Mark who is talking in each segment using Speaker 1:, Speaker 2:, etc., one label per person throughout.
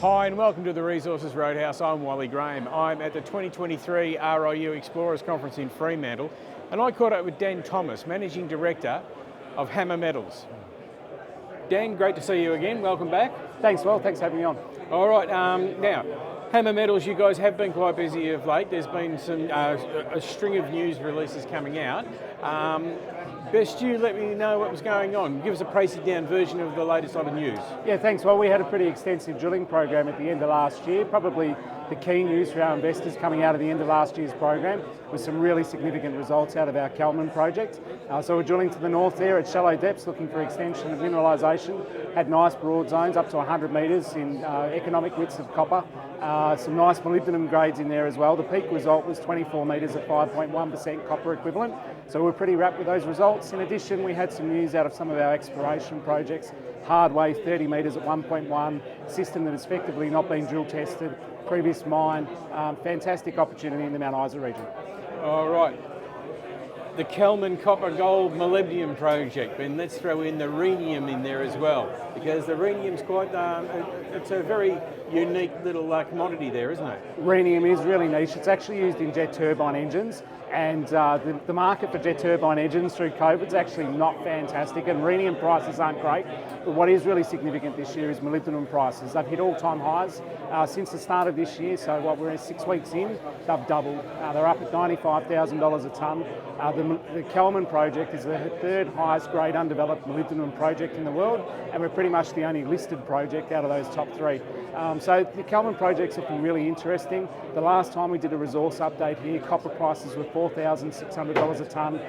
Speaker 1: Hi and welcome to the Resources Roadhouse. I'm Wally Graham. I'm at the 2023 RIU Explorers Conference in Fremantle, and I caught up with Dan Thomas, Managing Director of Hammer Metals. Dan, great to see you again. Welcome back.
Speaker 2: Thanks, Well. Thanks for having me on.
Speaker 1: All right, now, Hammer Metals, you guys have been quite busy of late. There's been some a string of news releases coming out. Best you let me know what was going on. Give us a pricey down version of the latest lot of news.
Speaker 2: Yeah, thanks. Well, we had a pretty extensive drilling program at the end of last year. Probably the key news for our investors coming out of the end of last year's program was some really significant results out of our Kelman project. So we're drilling to the north there at shallow depths, looking for extension of mineralisation. Had nice broad zones up to 100 metres in economic widths of copper. Some nice molybdenum grades in there as well. The peak result was 24 metres at 5.1% copper equivalent. So we're pretty wrapped with those results. In addition, we had some news out of some of our exploration projects. Hardway, 30 metres at 1.1, system that has effectively not been drill tested, previous mine, fantastic opportunity in the Mount Isa region.
Speaker 1: All right. The Kelman Copper Gold Molybdenum project, and let's throw in the rhenium in there as well, because the rhenium's quite, it's a very unique little commodity there, isn't it?
Speaker 2: Rhenium is really niche. It's actually used in jet turbine engines, and the market for jet turbine engines through COVID is actually not fantastic, and rhenium prices aren't great. But what is really significant this year is molybdenum prices. They've hit all-time highs since the start of this year, so we're 6 weeks in, they've doubled. They're up at $95,000 a tonne. The Kelman project is the third highest grade undeveloped molybdenum project in the world, and we're pretty much the only listed project out of those top three. So the Kelman project's looking really interesting. The last time we did a resource update here, copper prices were $4,600 a tonne,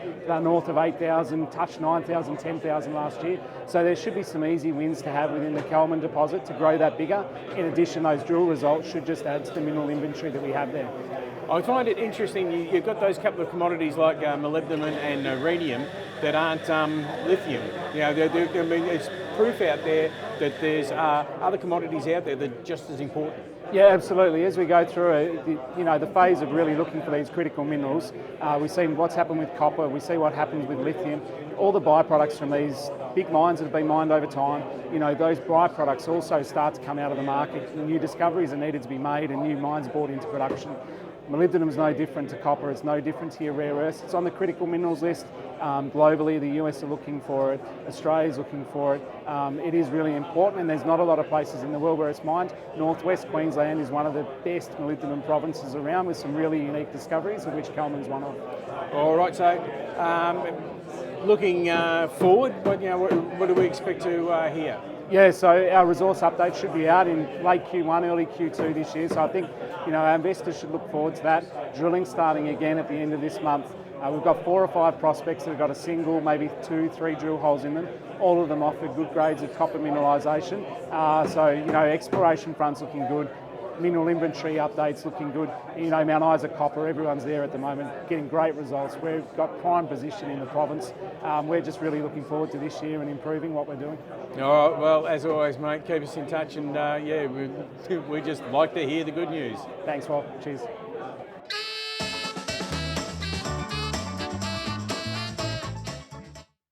Speaker 2: north of 8,000, touched 9,000, 10,000 last year. So there should be some easy wins to have within the Kelman deposit to grow that bigger. In addition, those drill results should just add to the mineral inventory that we have there.
Speaker 1: I find it interesting, you've got those couple of commodities like molybdenum and rhenium that aren't lithium. You know, I mean, there's proof out there that there's other commodities out there that are just as important.
Speaker 2: Yeah, absolutely. As we go through the phase of really looking for these critical minerals, we've seen what's happened with copper, we see what happens with lithium, all the byproducts from these big mines that have been mined over time. You know, those byproducts also start to come out of the market. New discoveries are needed to be made and new mines brought into production. Molybdenum is no different to copper, it's no different to your rare earths. It's on the critical minerals list. Globally, the US are looking for it, Australia's looking for it. It is really important, and there's not a lot of places in the world where it's mined. Northwest Queensland is one of the best molybdenum provinces around with some really unique discoveries, of which Kelman's one of.
Speaker 1: All right, so looking forward, what do we expect to hear?
Speaker 2: Yeah, so our resource update should be out in late Q1, early Q2 this year. So I think, our investors should look forward to that. Drilling starting again at the end of this month. We've got 4 or 5 prospects that have got a single, maybe 2, 3 drill holes in them. All of them offer good grades of copper mineralisation. Exploration front's looking good. Mineral inventory updates looking good. Mount Isa copper, everyone's there at the moment, getting great results. We've got prime position in the province. We're just really looking forward to this year and improving what we're doing.
Speaker 1: All right, well, as always, mate, keep us in touch, and we just like to hear the good news.
Speaker 2: Thanks, Walt. Cheers.